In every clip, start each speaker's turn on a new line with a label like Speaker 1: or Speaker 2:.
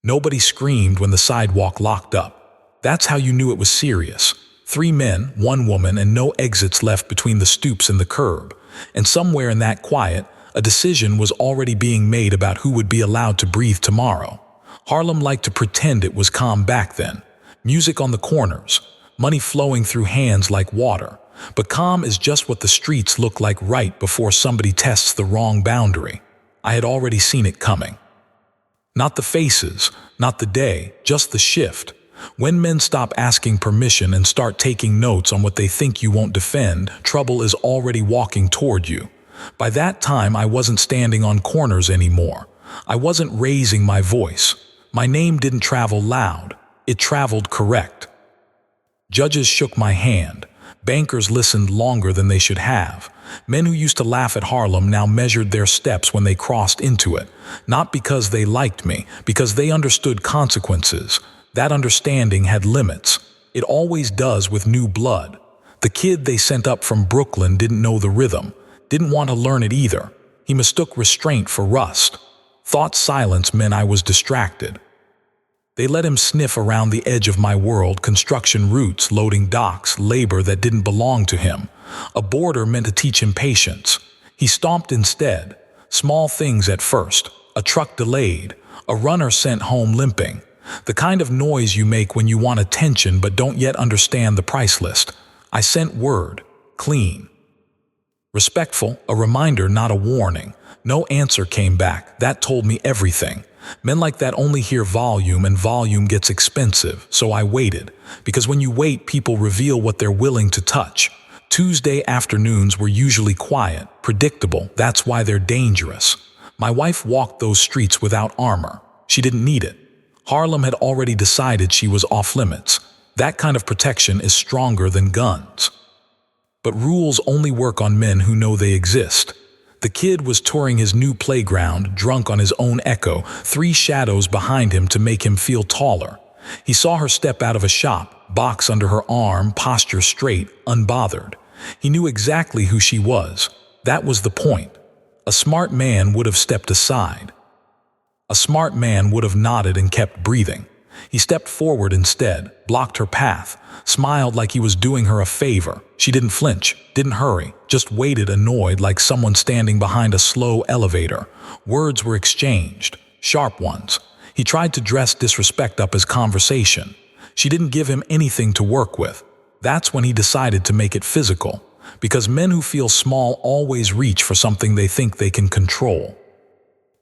Speaker 1: Nobody screamed when the sidewalk locked up. That's how you knew it was serious. 3 men, 1 woman, and no exits left between the stoops and the curb. And somewhere in that quiet, a decision was already being made about who would be allowed to breathe tomorrow. Harlem liked to pretend it was calm back then. Music on the corners, money flowing through hands like water. But calm is just what the streets look like right before somebody tests the wrong boundary. I had already seen it coming. Not the faces, not the day, just the shift. When men stop asking permission and start taking notes on what they think you won't defend, trouble is already walking toward you. By that time, I wasn't standing on corners anymore. I wasn't raising my voice. My name didn't travel loud. It traveled correct. Judges shook my hand. Bankers listened longer than they should have. Men who used to laugh at Harlem now measured their steps when they crossed into it. Not because they liked me, because they understood consequences. That understanding had limits. It always does with new blood. The kid they sent up from Brooklyn didn't know the rhythm, didn't want to learn it either. He mistook restraint for rust. Thought silence meant I was distracted. They let him sniff around the edge of my world, construction routes, loading docks, labor that didn't belong to him. A border meant to teach him patience. He stomped instead. Small things at first. A truck delayed. A runner sent home limping. The kind of noise you make when you want attention but don't yet understand the price list. I sent word. Clean. Respectful, a reminder, not a warning. No answer came back. That told me everything. Men like that only hear volume, and volume gets expensive, so I waited. Because when you wait, people reveal what they're willing to touch. Tuesday afternoons were usually quiet, predictable. That's why they're dangerous. My wife walked those streets without armor. She didn't need it. Harlem had already decided she was off limits. That kind of protection is stronger than guns. But rules only work on men who know they exist. The kid was touring his new playground, drunk on his own echo, 3 shadows behind him to make him feel taller. He saw her step out of a shop, box under her arm, posture straight, unbothered. He knew exactly who she was. That was the point. A smart man would have stepped aside. A smart man would have nodded and kept breathing. He stepped forward instead, blocked her path, smiled like he was doing her a favor. She didn't flinch, didn't hurry, just waited annoyed like someone standing behind a slow elevator. Words were exchanged, sharp ones. He tried to dress disrespect up as conversation. She didn't give him anything to work with. That's when he decided to make it physical, because men who feel small always reach for something they think they can control.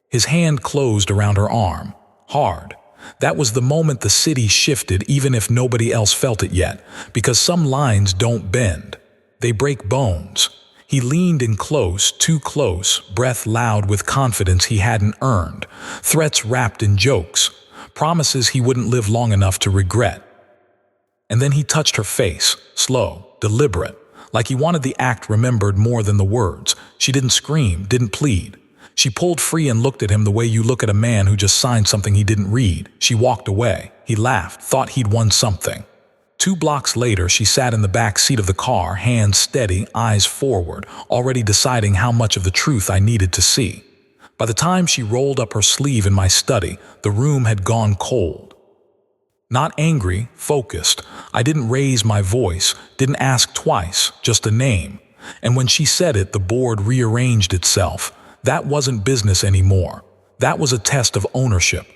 Speaker 1: His hand closed around her arm, hard. That was the moment the city shifted, even if nobody else felt it yet, because some lines don't bend. They break bones. He leaned in close, too close, breath loud with confidence he hadn't earned, threats wrapped in jokes, promises he wouldn't live long enough to regret. And then he touched her face, slow, deliberate, like he wanted the act remembered more than the words. She didn't scream, didn't plead. She pulled free and looked at him the way you look at a man who just signed something he didn't read. She walked away. He laughed, thought he'd won something. 2 blocks later, she sat in the back seat of the car, hands steady, eyes forward, already deciding how much of the truth I needed to see. By the time she rolled up her sleeve in my study, the room had gone cold. Not angry, focused. I didn't raise my voice, didn't ask twice, just a name. And when she said it, the board rearranged itself. That wasn't business anymore. That was a test of ownership.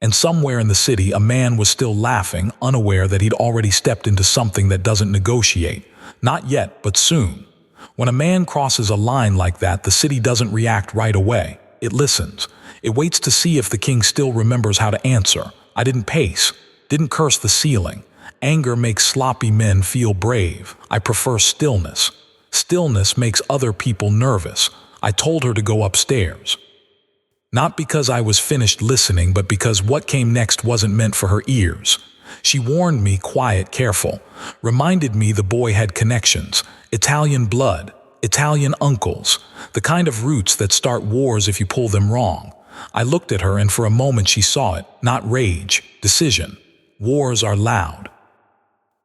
Speaker 1: And somewhere in the city, a man was still laughing, unaware that he'd already stepped into something that doesn't negotiate. Not yet, but soon. When a man crosses a line like that, the city doesn't react right away. It listens. It waits to see if the king still remembers how to answer. I didn't pace, didn't curse the ceiling. Anger makes sloppy men feel brave. I prefer stillness. Stillness makes other people nervous. I told her to go upstairs. Not because I was finished listening, but because what came next wasn't meant for her ears. She warned me, quiet, careful. Reminded me the boy had connections. Italian blood, Italian uncles. The kind of roots that start wars if you pull them wrong. I looked at her and for a moment she saw it. Not rage, decision. Wars are loud.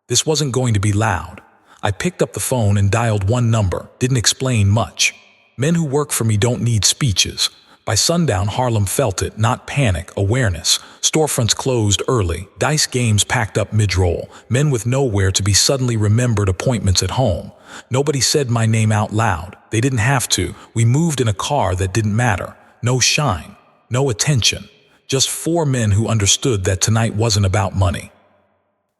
Speaker 1: This wasn't going to be loud. I picked up the phone and dialed 1 number. Didn't explain much. Men who work for me don't need speeches. By sundown, Harlem felt it, not panic, awareness. Storefronts closed early, dice games packed up mid-roll, men with nowhere to be suddenly remembered appointments at home. Nobody said my name out loud. They didn't have to. We moved in a car that didn't matter. No shine, no attention. Just four men who understood that tonight wasn't about money.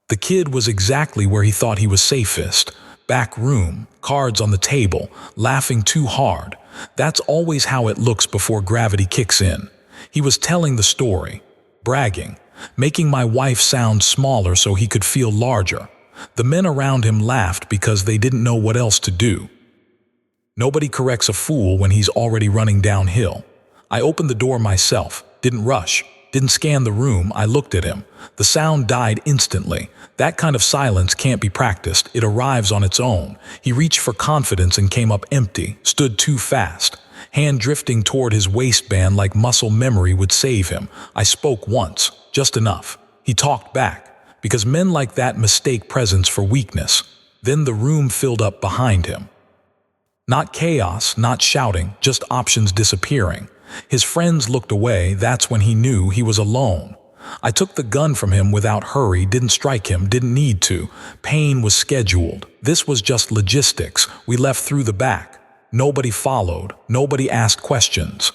Speaker 1: The kid was exactly where he thought he was safest. Back room, cards on the table, laughing too hard. That's always how it looks before gravity kicks in. He was telling the story, bragging, making my wife sound smaller so he could feel larger. The men around him laughed because they didn't know what else to do. Nobody corrects a fool when he's already running downhill. I opened the door myself, didn't rush, didn't scan the room. I looked at him. The sound died instantly. That kind of silence can't be practiced. It arrives on its own. He reached for confidence and came up empty, stood too fast. Hand drifting toward his waistband like muscle memory would save him. I spoke once, just enough. He talked back, because men like that mistake presence for weakness. Then the room filled up behind him. Not chaos, not shouting, just options disappearing. His friends looked away. That's when he knew he was alone. I took the gun from him without hurry, didn't strike him, didn't need to. Pain was scheduled. This was just logistics. We left through the back. Nobody followed. Nobody asked questions.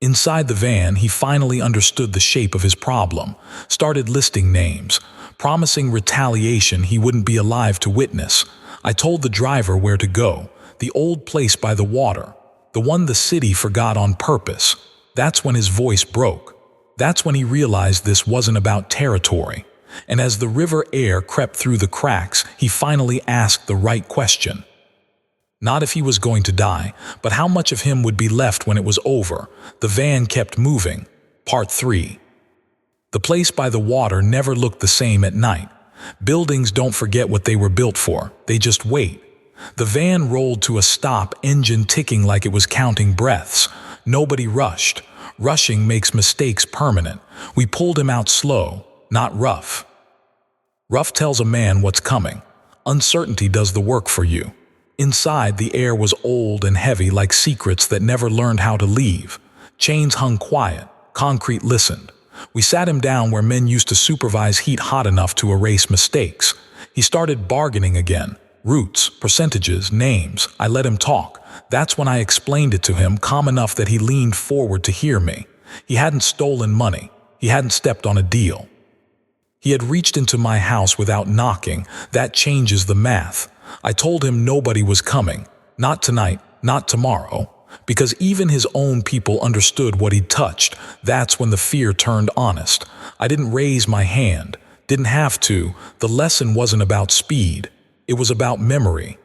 Speaker 1: Inside the van, he finally understood the shape of his problem, started listing names, promising retaliation he wouldn't be alive to witness. I told the driver where to go, the old place by the water, the one the city forgot on purpose. That's when his voice broke. That's when he realized this wasn't about territory. And as the river air crept through the cracks, he finally asked the right question. Not if he was going to die, but how much of him would be left when it was over. The van kept moving. Part 3. The place by the water never looked the same at night. Buildings don't forget what they were built for. They just wait. The van rolled to a stop, engine ticking like it was counting breaths. Nobody rushed. Rushing makes mistakes permanent. We pulled him out slow, not rough. Rough tells a man what's coming. Uncertainty does the work for you. Inside, the air was old and heavy like secrets that never learned how to leave. Chains hung quiet. Concrete listened. We sat him down where men used to supervise heat hot enough to erase mistakes. He started bargaining again. Roots, percentages, names. I let him talk. That's when I explained it to him, calm enough that he leaned forward to hear me. He hadn't stolen money. He hadn't stepped on a deal. He had reached into my house without knocking. That changes the math. I told him nobody was coming. Not tonight, not tomorrow. Because even his own people understood what he'd touched. That's when the fear turned honest. I didn't raise my hand. Didn't have to. The lesson wasn't about speed. It was about memory.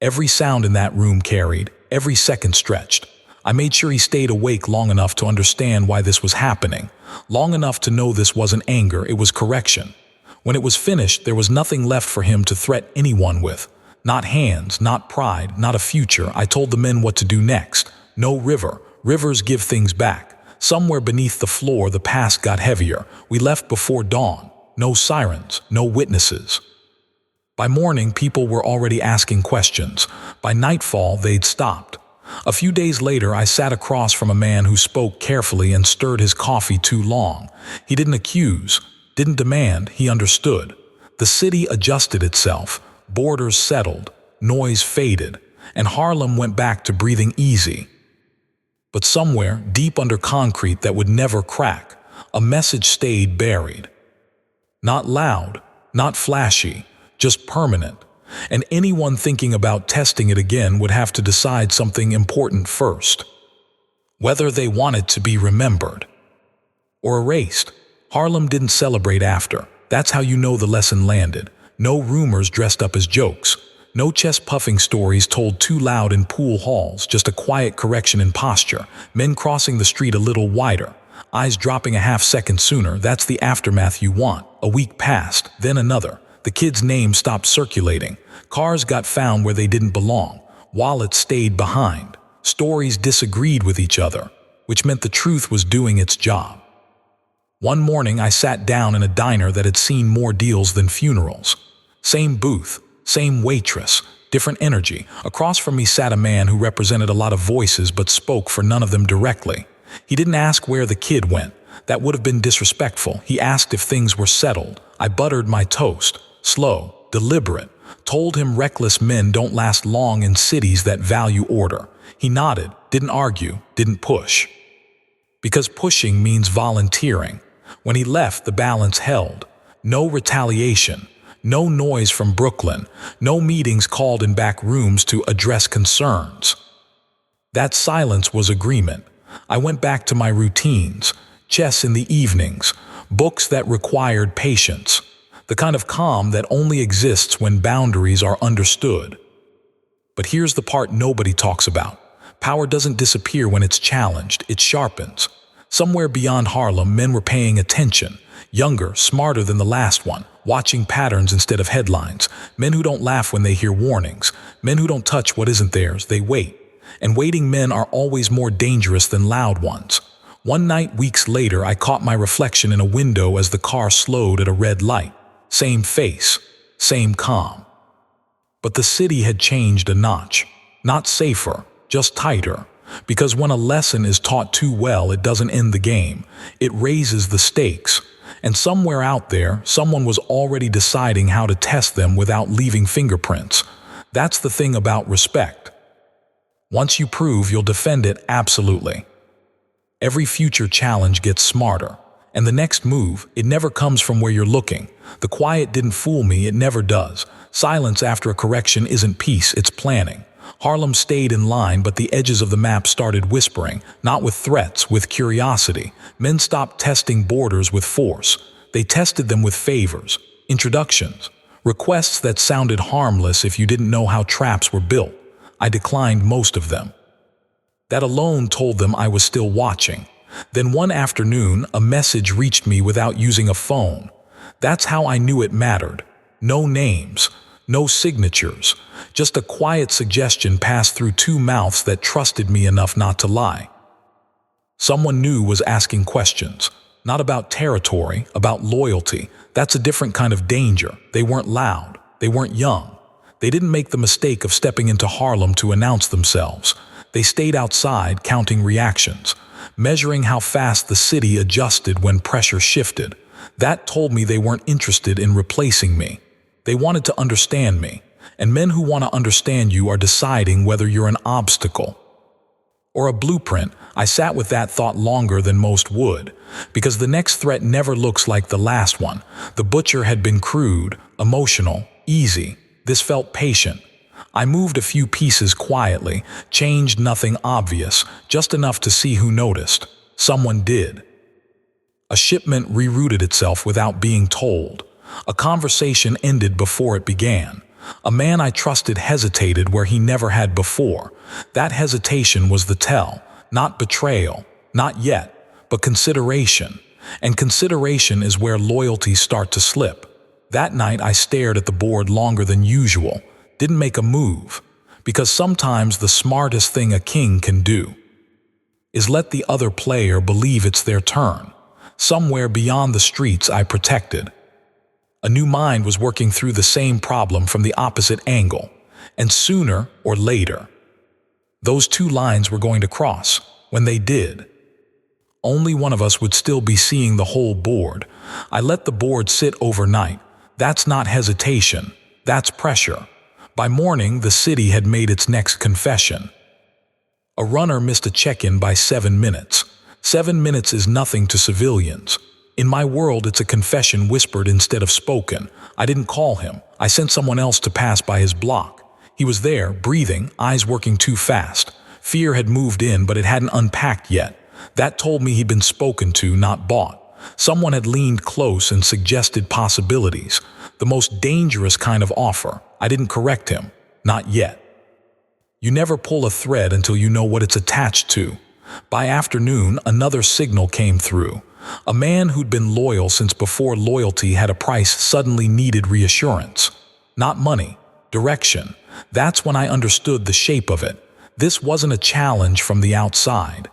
Speaker 1: Every sound in that room carried, every second stretched. I made sure he stayed awake long enough to understand why this was happening, long enough to know this wasn't anger, it was correction. When it was finished, there was nothing left for him to threaten anyone with. Not hands, not pride, not a future. I told the men what to do next. No river. Rivers give things back. Somewhere beneath the floor, the past got heavier. We left before dawn. No sirens, no witnesses. By morning, people were already asking questions. By nightfall, they'd stopped. A few days later, I sat across from a man who spoke carefully and stirred his coffee too long. He didn't accuse, didn't demand, he understood. The city adjusted itself, borders settled, noise faded, and Harlem went back to breathing easy. But somewhere, deep under concrete that would never crack, a message stayed buried. Not loud, not flashy, just permanent. And anyone thinking about testing it again would have to decide something important first. Whether they wanted to be remembered or erased. Harlem didn't celebrate after. That's how you know the lesson landed. No rumors dressed up as jokes. No chest-puffing stories told too loud in pool halls, just a quiet correction in posture. Men crossing the street a little wider. Eyes dropping a half-second sooner. That's the aftermath you want. A week passed, then another. The kid's name stopped circulating. Cars got found where they didn't belong. Wallets stayed behind. Stories disagreed with each other, which meant the truth was doing its job. One morning, I sat down in a diner that had seen more deals than funerals. Same booth, Same waitress, different energy. Across from me sat a man who represented a lot of voices but spoke for none of them directly. He didn't ask where the kid went. That would have been disrespectful. He asked if things were settled. I buttered my toast. Slow, deliberate. Told him reckless men don't last long in cities that value order. He nodded, didn't argue, didn't push. Because pushing means volunteering. When he left, the balance held. No retaliation. No noise from Brooklyn. No meetings called in back rooms to address concerns. That silence was agreement. I went back to my routines. Chess in the evenings. Books that required patience. The kind of calm that only exists when boundaries are understood. But here's the part nobody talks about. Power doesn't disappear when it's challenged, it sharpens. Somewhere beyond Harlem, men were paying attention. Younger, smarter than the last one, watching patterns instead of headlines. Men who don't laugh when they hear warnings. Men who don't touch what isn't theirs, they wait. And waiting men are always more dangerous than loud ones. One night, weeks later, I caught my reflection in a window as the car slowed at a red light. Same face, same calm. But the city had changed a notch. Not safer, just tighter. Because when a lesson is taught too well, it doesn't end the game. It raises the stakes. And somewhere out there, someone was already deciding how to test them without leaving fingerprints. That's the thing about respect. Once you prove you'll defend it, absolutely. Every future challenge gets smarter. And the next move, it never comes from where you're looking. The quiet didn't fool me, it never does. Silence after a correction isn't peace, it's planning. Harlem stayed in line, but the edges of the map started whispering, not with threats, with curiosity. Men stopped testing borders with force. They tested them with favors, introductions, requests that sounded harmless if you didn't know how traps were built. I declined most of them. That alone told them I was still watching. Then one afternoon, a message reached me without using a phone. That's how I knew it mattered. No names, no signatures, just a quiet suggestion passed through two mouths that trusted me enough not to lie. Someone new was asking questions, not about territory, about loyalty. That's a different kind of danger. They weren't loud, they weren't young. They didn't make the mistake of stepping into Harlem to announce themselves. They stayed outside, counting reactions, measuring how fast the city adjusted when pressure shifted. That told me they weren't interested in replacing me. They wanted to understand me, and men who want to understand you are deciding whether you're an obstacle or a blueprint. I sat with that thought longer than most would, because the next threat never looks like the last one. The butcher had been crude, emotional, easy. This felt patient. I moved a few pieces quietly, changed nothing obvious, just enough to see who noticed. Someone did. A shipment rerouted itself without being told. A conversation ended before it began. A man I trusted hesitated where he never had before. That hesitation was the tell, not betrayal, not yet, but consideration. And consideration is where loyalties start to slip. That night I stared at the board longer than usual, didn't make a move, because sometimes the smartest thing a king can do is let the other player believe it's their turn. Somewhere beyond the streets I protected, a new mind was working through the same problem from the opposite angle, and sooner or later, those two lines were going to cross. When they did, only one of us would still be seeing the whole board. I let the board sit overnight. That's not hesitation, that's pressure. By morning, the city had made its next confession. A runner missed a check-in by 7 minutes. 7 minutes is nothing to civilians. In my world, it's a confession whispered instead of spoken. I didn't call him. I sent someone else to pass by his block. He was there, breathing, eyes working too fast. Fear had moved in, but it hadn't unpacked yet. That told me he'd been spoken to, not bought. Someone had leaned close and suggested possibilities. The most dangerous kind of offer. I didn't correct him. Not yet. You never pull a thread until you know what it's attached to. By afternoon, another signal came through. A man who'd been loyal since before loyalty had a price suddenly needed reassurance. Not money, direction. That's when I understood the shape of it. This wasn't a challenge from the outside.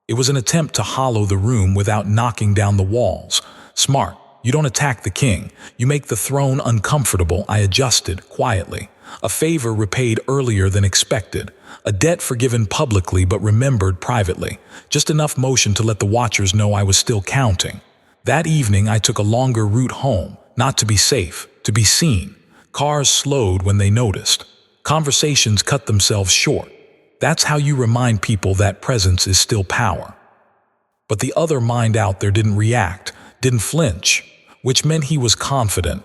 Speaker 1: It was an attempt to hollow the room without knocking down the walls. Smart, You don't attack the king. You make the throne uncomfortable. I adjusted, quietly. A favor repaid earlier than expected. A debt forgiven publicly but remembered privately. Just enough motion to let the watchers know I was still counting. That evening I took a longer route home, not to be safe, to be seen. Cars slowed when they noticed. Conversations cut themselves short. That's how you remind people that presence is still power. But the other mind out there didn't react, didn't flinch, which meant he was confident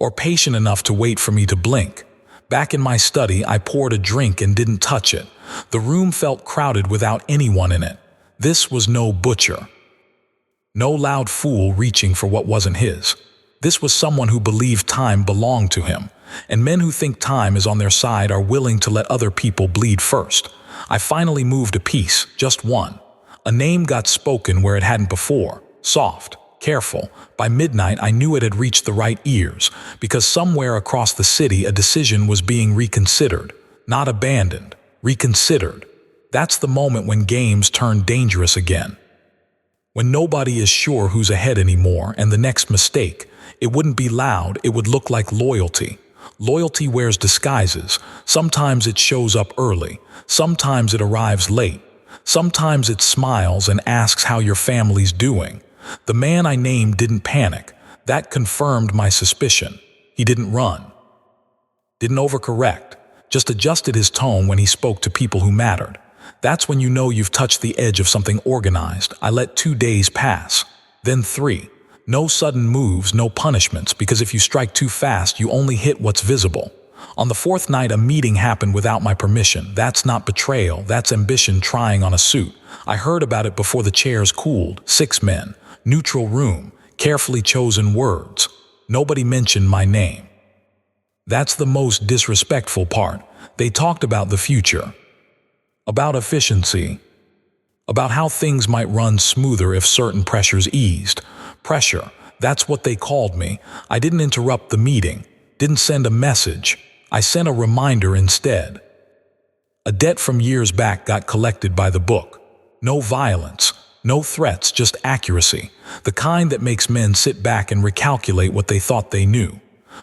Speaker 1: or patient enough to wait for me to blink. Back in my study, I poured a drink and didn't touch it. The room felt crowded without anyone in it. This was no butcher. No loud fool reaching for what wasn't his. This was someone who believed time belonged to him, and men who think time is on their side are willing to let other people bleed first. I finally moved a piece, just one. A name got spoken where it hadn't before, soft, careful. By midnight, I knew it had reached the right ears, because somewhere across the city a decision was being reconsidered, not abandoned, reconsidered. That's the moment when games turn dangerous again. When nobody is sure who's ahead anymore, and the next mistake, it wouldn't be loud, it would look like loyalty. Loyalty wears disguises. Sometimes it shows up early, sometimes it arrives late, sometimes it smiles and asks how your family's doing. The man I named didn't panic. That confirmed my suspicion. He didn't run, didn't overcorrect, just adjusted his tone when he spoke to people who mattered. That's when you know you've touched the edge of something organized. I let 2 days pass, then 3. No sudden moves, no punishments, because if you strike too fast, you only hit what's visible. On the 4th night, a meeting happened without my permission. That's not betrayal, that's ambition trying on a suit. I heard about it before the chairs cooled. 6 men, neutral room, carefully chosen words. Nobody mentioned my name. That's the most disrespectful part. They talked about the future, about efficiency, about how things might run smoother if certain pressures eased. Pressure, that's what they called me. I didn't interrupt the meeting, didn't send a message. I sent a reminder instead. A debt from years back got collected by the book. No violence, no threats, just accuracy. The kind that makes men sit back and recalculate what they thought they knew.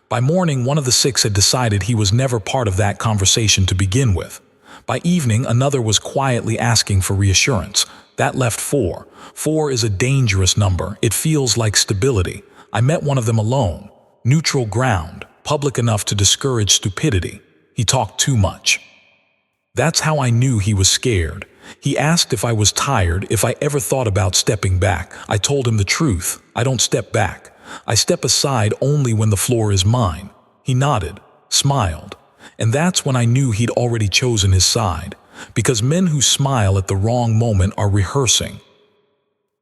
Speaker 1: By morning, one of the 6 had decided he was never part of that conversation to begin with. By evening, another was quietly asking for reassurance. That left 4. 4 is a dangerous number. It feels like stability. I met one of them alone. Neutral ground, public enough to discourage stupidity. He talked too much. That's how I knew he was scared. He asked if I was tired, if I ever thought about stepping back. I told him the truth. I don't step back. I step aside only when the floor is mine. He nodded, smiled. And that's when I knew he'd already chosen his side, because men who smile at the wrong moment are rehearsing.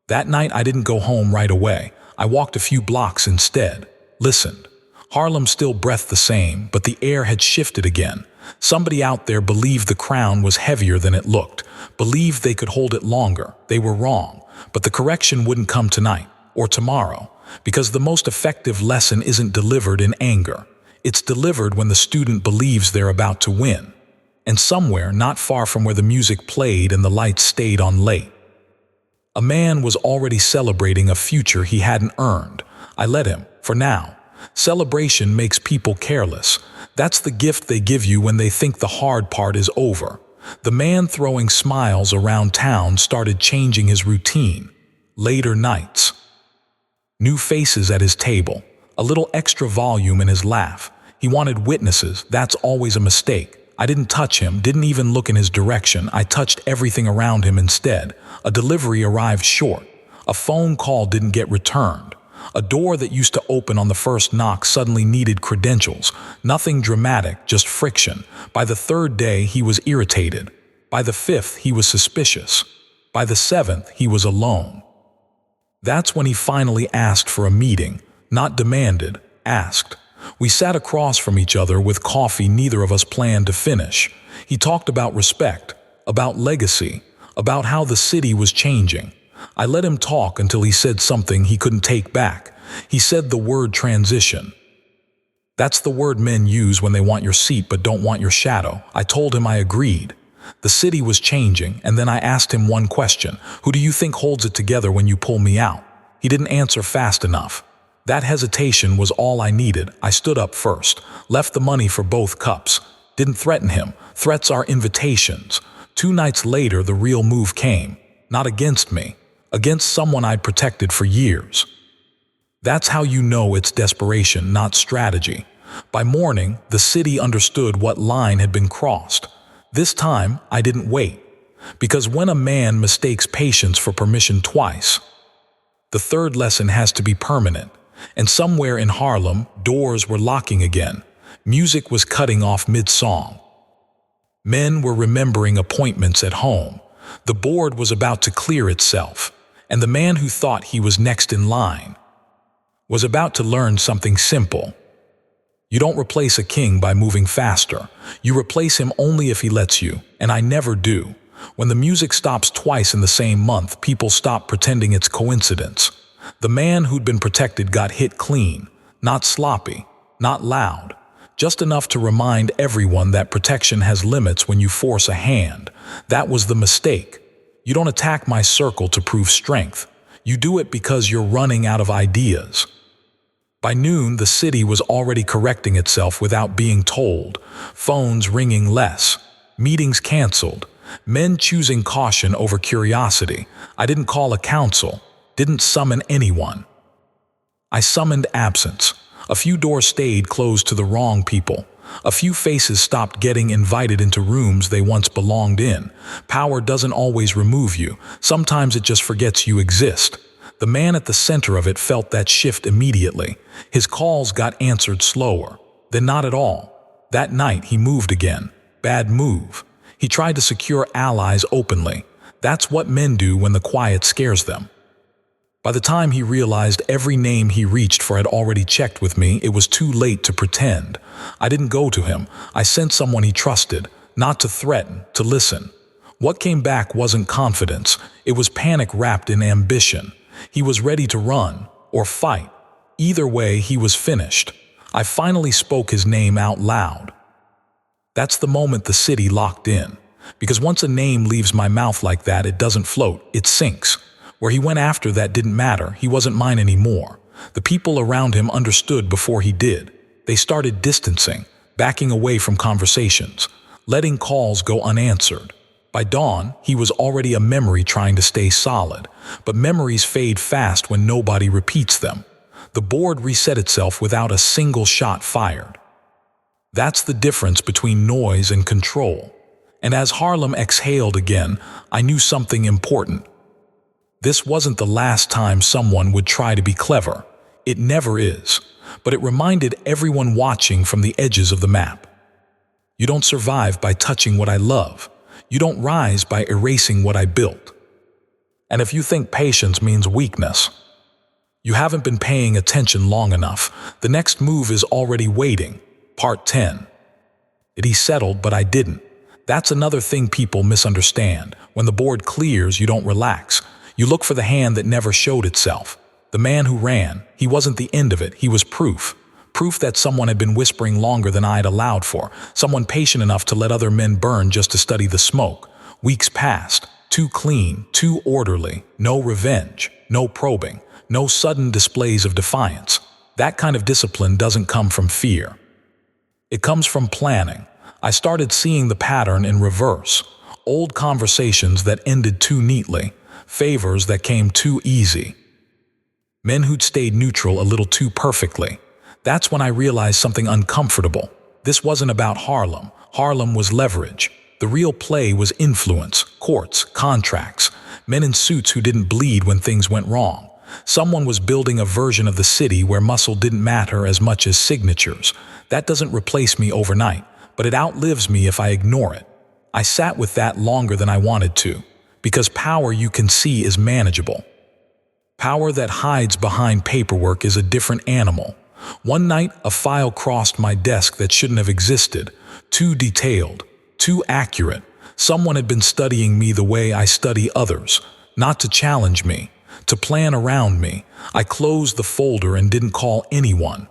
Speaker 1: That night I didn't go home right away. I walked a few blocks instead, listened. Harlem still breathed the same, but the air had shifted again. Somebody out there believed the crown was heavier than it looked, believed they could hold it longer. They were wrong, but the correction wouldn't come tonight or tomorrow, because the most effective lesson isn't delivered in anger. It's delivered when the student believes they're about to win. And somewhere not far from where the music played and the lights stayed on late, a man was already celebrating a future he hadn't earned. I let him, for now. Celebration makes people careless. That's the gift they give you when they think the hard part is over. The man throwing smiles around town started changing his routine. Later nights. New faces at his table. A little extra volume in his laugh. He wanted witnesses. That's always a mistake. I didn't touch him, didn't even look in his direction. I touched everything around him instead. A delivery arrived short. A phone call didn't get returned. A door that used to open on the first knock suddenly needed credentials. Nothing dramatic, just friction. By the 3rd day, he was irritated. By the 5th, he was suspicious. By the 7th, he was alone. That's when he finally asked for a meeting. Not demanded, asked. We sat across from each other with coffee neither of us planned to finish. He talked about respect, about legacy, about how the city was changing. I let him talk until he said something he couldn't take back. He said the word transition. That's the word men use when they want your seat but don't want your shadow. I told him I agreed. The city was changing, and then I asked him one question. Who do you think holds it together when you pull me out? He didn't answer fast enough. That hesitation was all I needed. I stood up first, left the money for both cups. Didn't threaten him. Threats are invitations. 2 nights later, the real move came. Not against me. Against someone I'd protected for years. That's how you know it's desperation, not strategy. By morning, the city understood what line had been crossed. This time, I didn't wait. Because when a man mistakes patience for permission twice, the third lesson has to be permanent. And somewhere in Harlem, doors were locking again. Music was cutting off mid-song. Men were remembering appointments at home. The board was about to clear itself. And the man who thought he was next in line was about to learn something simple. You don't replace a king by moving faster. You replace him only if he lets you, and I never do. When the music stops twice in the same month, people stop pretending it's coincidence. The man who'd been protected got hit clean, not sloppy, not loud, just enough to remind everyone that protection has limits when you force a hand. That was the mistake. You don't attack my circle to prove strength. You do it because you're running out of ideas. By noon, the city was already correcting itself without being told. Phones ringing less. Meetings canceled. Men choosing caution over curiosity. I didn't call a council. Didn't summon anyone. I summoned absence. A few doors stayed closed to the wrong people. A few faces stopped getting invited into rooms they once belonged in. Power doesn't always remove you. Sometimes it just forgets you exist. The man at the center of it felt that shift immediately. His calls got answered slower. Then not at all. That night he moved again. Bad move. He tried to secure allies openly. That's what men do when the quiet scares them. By the time he realized every name he reached for had already checked with me, it was too late to pretend. I didn't go to him. I sent someone he trusted, not to threaten, to listen. What came back wasn't confidence. It was panic wrapped in ambition. He was ready to run or fight. Either way, he was finished. I finally spoke his name out loud. That's the moment the city locked in. Because once a name leaves my mouth like that, it doesn't float, it sinks. Where he went after that didn't matter. He wasn't mine anymore. The people around him understood before he did. They started distancing, backing away from conversations, letting calls go unanswered. By dawn, he was already a memory trying to stay solid. But memories fade fast when nobody repeats them. The board reset itself without a single shot fired. That's the difference between noise and control. And as Harlem exhaled again, I knew something important. This wasn't the last time someone would try to be clever. It never is. But it reminded everyone watching from the edges of the map. You don't survive by touching what I love. You don't rise by erasing what I built. And if you think patience means weakness, you haven't been paying attention long enough. The next move is already waiting. Part 10. He settled, but I didn't. That's another thing people misunderstand. When the board clears, you don't relax. You look for the hand that never showed itself. The man who ran, he wasn't the end of it, he was proof. Proof that someone had been whispering longer than I'd allowed for. Someone patient enough to let other men burn just to study the smoke. Weeks passed. Too clean, too orderly. No revenge, no probing, no sudden displays of defiance. That kind of discipline doesn't come from fear. It comes from planning. I started seeing the pattern in reverse. Old conversations that ended too neatly. Favors that came too easy. Men who'd stayed neutral a little too perfectly. That's when I realized something uncomfortable. This wasn't about Harlem. Harlem was leverage. The real play was influence, courts, contracts, men in suits who didn't bleed when things went wrong. Someone was building a version of the city where muscle didn't matter as much as signatures. That doesn't replace me overnight, but it outlives me if I ignore it. I sat with that longer than I wanted to, because power you can see is manageable. Power that hides behind paperwork is a different animal. One night, a file crossed my desk that shouldn't have existed. Too detailed, too accurate. Someone had been studying me the way I study others, not to challenge me, to plan around me. I closed the folder and didn't call anyone.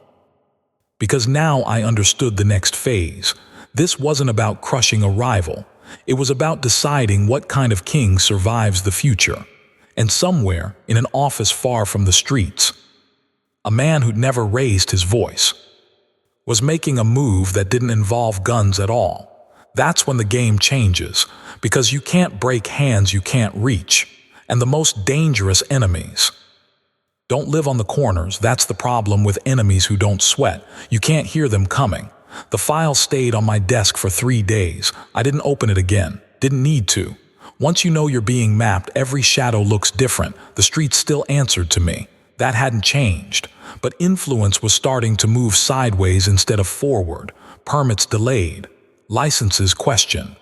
Speaker 1: Because now I understood the next phase. This wasn't about crushing a rival. It was about deciding what kind of king survives the future. And somewhere, in an office far from the streets, A man who'd never raised his voice was making a move that didn't involve guns at all. That's when the game changes, because you can't break hands you can't reach, and the most dangerous enemies don't live on the corners. That's the problem with enemies who don't sweat. You can't hear them coming. The file stayed on my desk for 3 days. I didn't open it again. Didn't need to. Once you know you're being mapped, every shadow looks different. The streets still answered to me. That hadn't changed. But influence was starting to move sideways instead of forward. Permits delayed. Licenses questioned.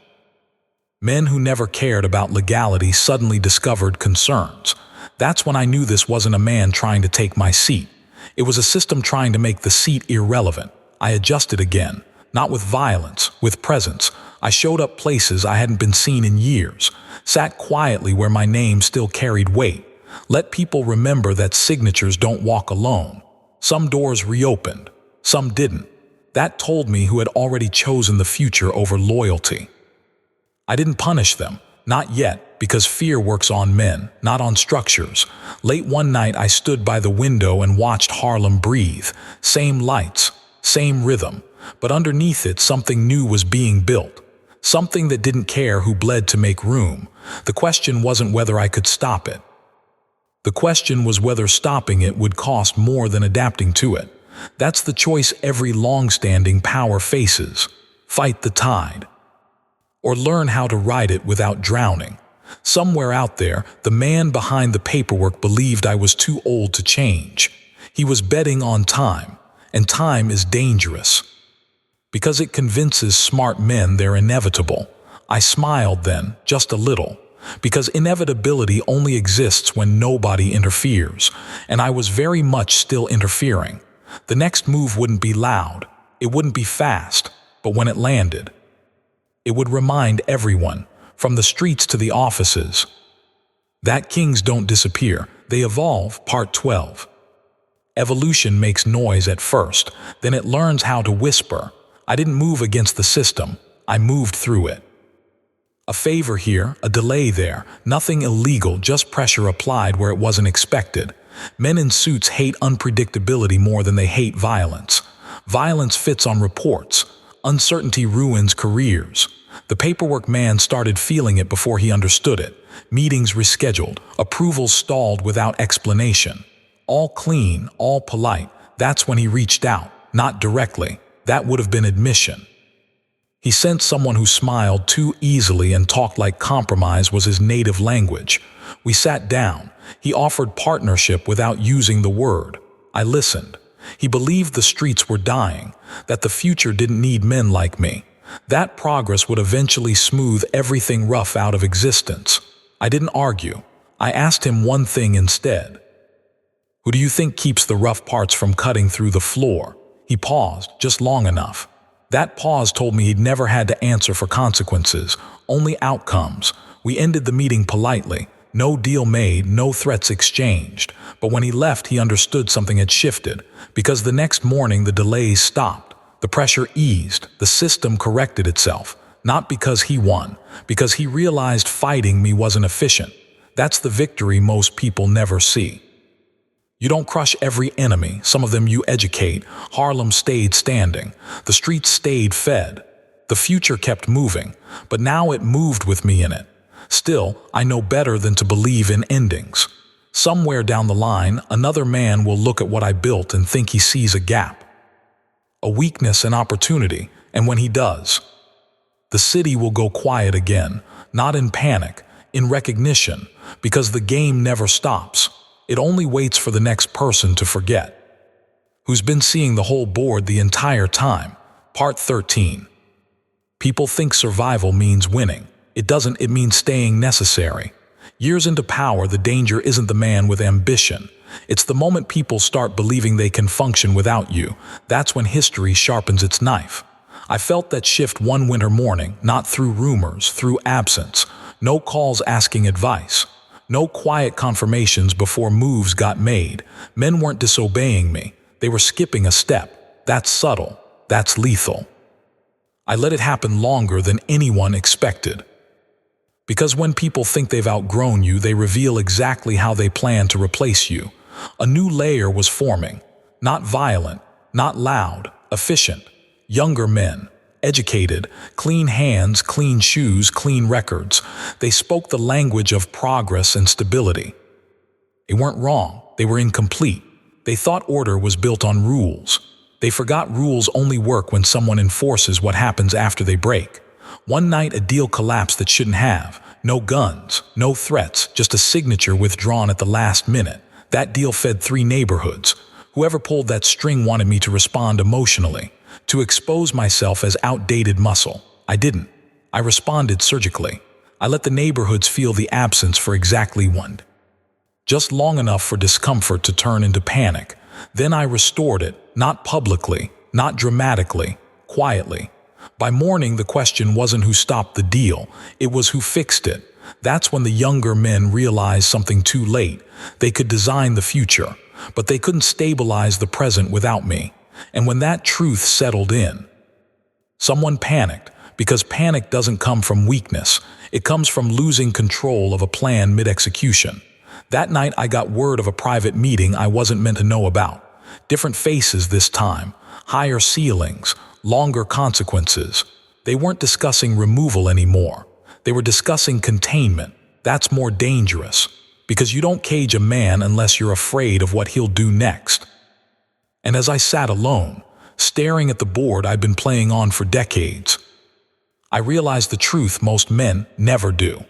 Speaker 1: Men who never cared about legality suddenly discovered concerns. That's when I knew this wasn't a man trying to take my seat. It was a system trying to make the seat irrelevant. I adjusted again. Not with violence, with presence. I showed up places I hadn't been seen in years. Sat quietly where my name still carried weight. Let people remember that signatures don't walk alone. Some doors reopened. Some didn't. That told me who had already chosen the future over loyalty. I didn't punish them. Not yet, because fear works on men, not on structures. Late one night I stood by the window and watched Harlem breathe. Same lights, same rhythm, but underneath it something new was being built. Something that didn't care who bled to make room. The question wasn't whether I could stop it. The question was whether stopping it would cost more than adapting to it. That's the choice every long-standing power faces. Fight the tide, or learn how to ride it without drowning. Somewhere out there, the man behind the paperwork believed I was too old to change. He was betting on time, and time is dangerous, because it convinces smart men they're inevitable. I smiled then, just a little, because inevitability only exists when nobody interferes, and I was very much still interfering. The next move wouldn't be loud, it wouldn't be fast, but when it landed, it would remind everyone, from the streets to the offices, that kings don't disappear, they evolve. Part 12. Evolution makes noise at first, then it learns how to whisper. I didn't move against the system, I moved through it. A favor here, a delay there, nothing illegal, just pressure applied where it wasn't expected. Men in suits hate unpredictability more than they hate violence. Violence fits on reports. Uncertainty ruins careers. The paperwork man started feeling it before he understood it. Meetings rescheduled, approvals stalled without explanation. All clean, all polite. That's when he reached out, not directly. That would have been admission. He sensed someone who smiled too easily and talked like compromise was his native language. We sat down. He offered partnership without using the word. I listened. He believed the streets were dying, that the future didn't need men like me. That progress would eventually smooth everything rough out of existence. I didn't argue. I asked him one thing instead. Who do you think keeps the rough parts from cutting through the floor? He paused, just long enough. That pause told me he'd never had to answer for consequences, only outcomes. We ended the meeting politely. No deal made, no threats exchanged. But when he left, he understood something had shifted, because the next morning the delays stopped. The pressure eased, the system corrected itself, not because he won, because he realized fighting me wasn't efficient. That's the victory most people never see. You don't crush every enemy, some of them you educate. Harlem stayed standing, the streets stayed fed. The future kept moving, but now it moved with me in it. Still, I know better than to believe in endings. Somewhere down the line, another man will look at what I built and think he sees a gap, a weakness, an opportunity, and when he does, the city will go quiet again, not in panic, in recognition, because the game never stops. It only waits for the next person to forget, who's been seeing the whole board the entire time. Part 13. People think survival means winning. It doesn't, it means staying necessary. Years into power, the danger isn't the man with ambition. It's the moment people start believing they can function without you. That's when history sharpens its knife. I felt that shift one winter morning, not through rumors, through absence. No calls asking advice. No quiet confirmations before moves got made. Men weren't disobeying me. They were skipping a step. That's subtle. That's lethal. I let it happen longer than anyone expected. Because when people think they've outgrown you, they reveal exactly how they plan to replace you. A new layer was forming, Not violent, not loud, efficient. Younger men, educated, clean hands, clean shoes, clean records. They spoke the language of progress and stability. They weren't wrong, they were incomplete. They thought order was built on rules. They forgot rules only work when someone enforces what happens after they break. One night a deal collapsed that shouldn't have. No guns, no threats, just a signature withdrawn at the last minute. That deal fed 3 neighborhoods. Whoever pulled that string wanted me to respond emotionally, to expose myself as outdated muscle. I didn't. I responded surgically. I let the neighborhoods feel the absence for exactly one. Just long enough for discomfort to turn into panic. Then I restored it, not publicly, not dramatically, quietly. By morning, the question wasn't who stopped the deal, it was who fixed it. That's when the younger men realized something too late. They could design the future, but they couldn't stabilize the present without me. And when that truth settled in, someone panicked, because panic doesn't come from weakness. It comes from losing control of a plan mid-execution. That night I got word of a private meeting I wasn't meant to know about. Different faces this time, higher ceilings, longer consequences. They weren't discussing removal anymore. They were discussing containment. That's more dangerous, because you don't cage a man unless you're afraid of what he'll do next. And as I sat alone, staring at the board I'd been playing on for decades, I realized the truth most men never do.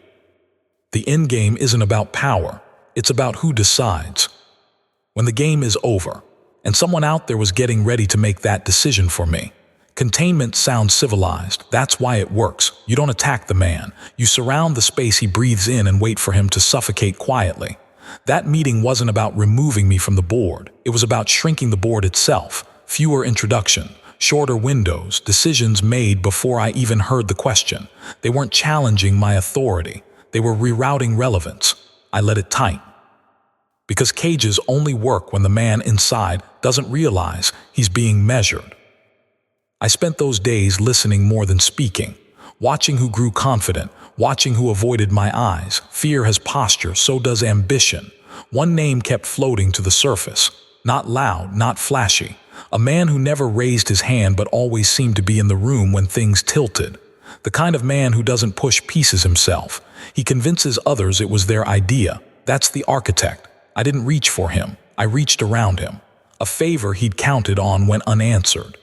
Speaker 1: The endgame isn't about power. It's about who decides. When the game is over, and someone out there was getting ready to make that decision for me. Containment sounds civilized. That's why it works. You don't attack the man. You surround the space he breathes in and wait for him to suffocate quietly. That meeting wasn't about removing me from the board. It was about shrinking the board itself. Fewer introduction, shorter windows, decisions made before I even heard the question. They weren't challenging my authority. They were rerouting relevance. I let it tight. Because cages only work when the man inside doesn't realize he's being measured. I spent those days listening more than speaking, watching who grew confident, watching who avoided my eyes. Fear has posture, so does ambition. One name kept floating to the surface, not loud, not flashy. A man who never raised his hand but always seemed to be in the room when things tilted. The kind of man who doesn't push pieces himself. He convinces others it was their idea. That's the architect. I didn't reach for him. I reached around him. A favor he'd counted on went unanswered.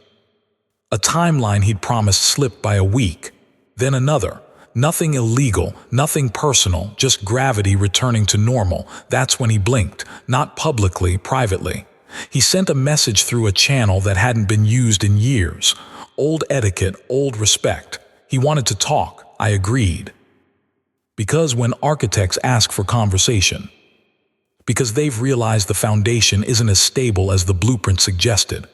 Speaker 1: A timeline he'd promised slipped by a week. Then another. Nothing illegal, nothing personal, just gravity returning to normal. That's when he blinked. Not publicly, privately. He sent a message through a channel that hadn't been used in years. Old etiquette, old respect. He wanted to talk. I agreed. Because when architects ask for conversation, because they've realized the foundation isn't as stable as the blueprint suggested.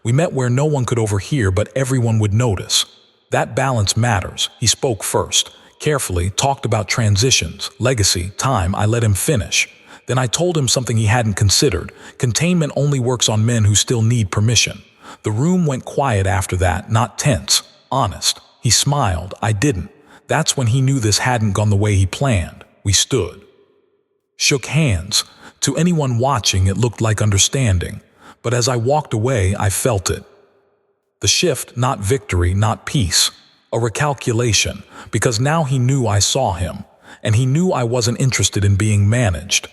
Speaker 1: We met where no one could overhear, but everyone would notice. That balance matters. He spoke first, carefully, talked about transitions, legacy, time. I let him finish. Then I told him something he hadn't considered. Containment only works on men who still need permission. The room went quiet after that, not tense, honest. He smiled. I didn't. That's when he knew this hadn't gone the way he planned. We stood. Shook hands. To anyone watching, it looked like understanding. But as I walked away, I felt it. The shift, not victory, not peace. A recalculation, because now he knew I saw him, and he knew I wasn't interested in being managed.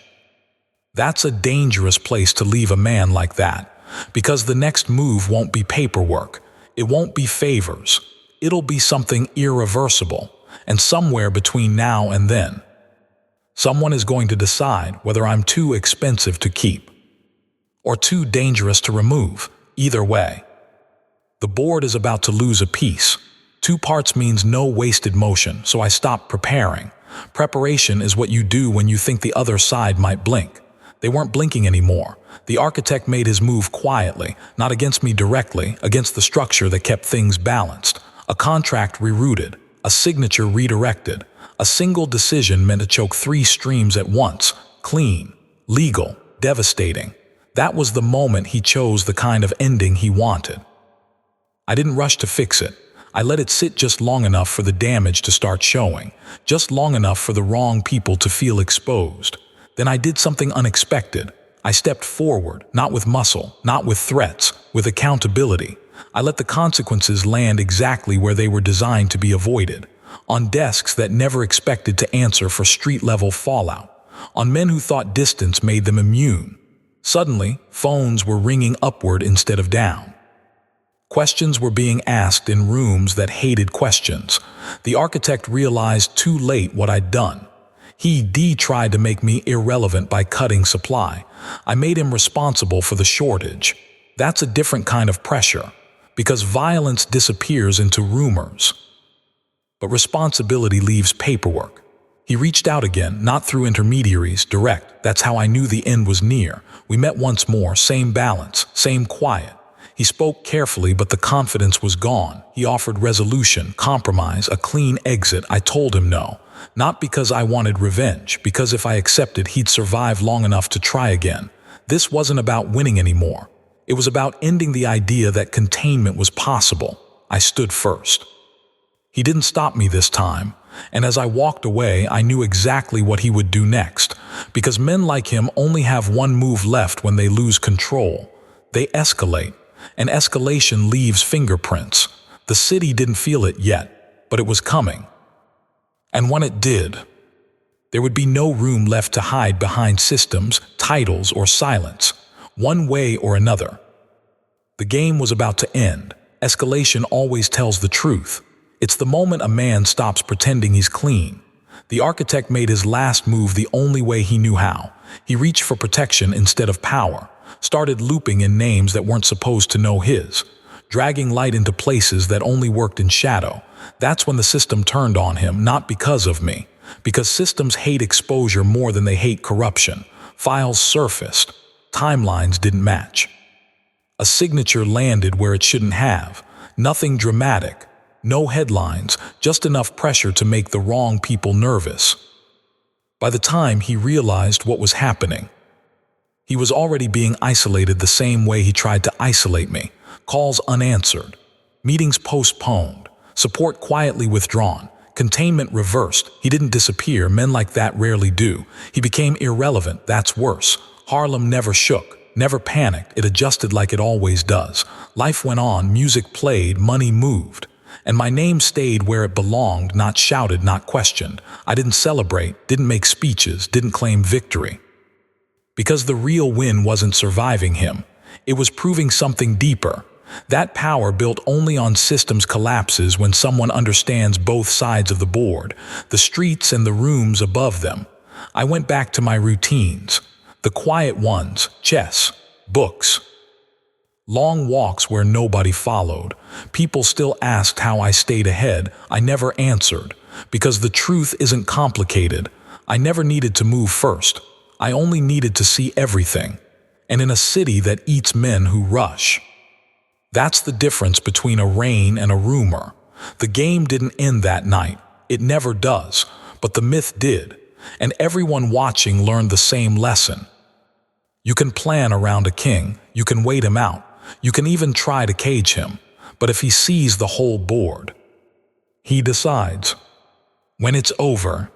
Speaker 1: That's a dangerous place to leave a man like that, because the next move won't be paperwork. It won't be favors. It'll be something irreversible, and somewhere between now and then, someone is going to decide whether I'm too expensive to keep or too dangerous to remove. Either way, the board is about to lose a piece. 2 parts means no wasted motion, so I stopped preparing. Preparation is what you do when you think the other side might blink. They weren't blinking anymore. The architect made his move quietly, not against me directly, against the structure that kept things balanced. A contract rerouted, a signature redirected. A single decision meant to choke 3 streams at once. Clean, legal, devastating. That was the moment he chose the kind of ending he wanted. I didn't rush to fix it. I let it sit just long enough for the damage to start showing, just long enough for the wrong people to feel exposed. Then I did something unexpected. I stepped forward, not with muscle, not with threats, with accountability. I let the consequences land exactly where they were designed to be avoided, on desks that never expected to answer for street-level fallout, on men who thought distance made them immune. Suddenly, phones were ringing upward instead of down. Questions were being asked in rooms that hated questions. The architect realized too late what I'd done. He tried to make me irrelevant by cutting supply. I made him responsible for the shortage. That's a different kind of pressure, because violence disappears into rumors. But responsibility leaves paperwork. He reached out again, not through intermediaries, direct. That's how I knew the end was near. We met once more, same balance, same quiet. He spoke carefully, but the confidence was gone. He offered resolution, compromise, a clean exit. I told him no. Not because I wanted revenge, because if I accepted, he'd survive long enough to try again. This wasn't about winning anymore. It was about ending the idea that containment was possible. I stood first. He didn't stop me this time, and as I walked away, I knew exactly what he would do next, because men like him only have one move left when they lose control. They escalate, and escalation leaves fingerprints. The city didn't feel it yet, but it was coming. And when it did, there would be no room left to hide behind systems, titles, or silence, one way or another. The game was about to end. Escalation always tells the truth. It's the moment a man stops pretending he's clean. The architect made his last move the only way he knew how. He reached for protection instead of power, started looping in names that weren't supposed to know his, dragging light into places that only worked in shadow. That's when the system turned on him, not because of me, because systems hate exposure more than they hate corruption. Files surfaced. Timelines didn't match. A signature landed where it shouldn't have. Nothing dramatic. No headlines, just enough pressure to make the wrong people nervous. By the time he realized what was happening, he was already being isolated the same way he tried to isolate me. Calls unanswered, meetings postponed, support quietly withdrawn, containment reversed. He didn't disappear, men like that rarely do. He became irrelevant, that's worse. Harlem never shook, never panicked, it adjusted like it always does. Life went on, music played, money moved. And my name stayed where it belonged, not shouted, not questioned. I didn't celebrate, didn't make speeches, didn't claim victory. Because the real win wasn't surviving him. It was proving something deeper. That power built only on systems collapses when someone understands both sides of the board, the streets and the rooms above them. I went back to my routines. The quiet ones, chess, books. Long walks where nobody followed. People still asked how I stayed ahead. I never answered, because the truth isn't complicated. I never needed to move first. I only needed to see everything. And in a city that eats men who rush. That's the difference between a reign and a rumor. The game didn't end that night. It never does. But the myth did. And everyone watching learned the same lesson. You can plan around a king. You can wait him out. You can even try to cage him, but if he sees the whole board, he decides. When it's over,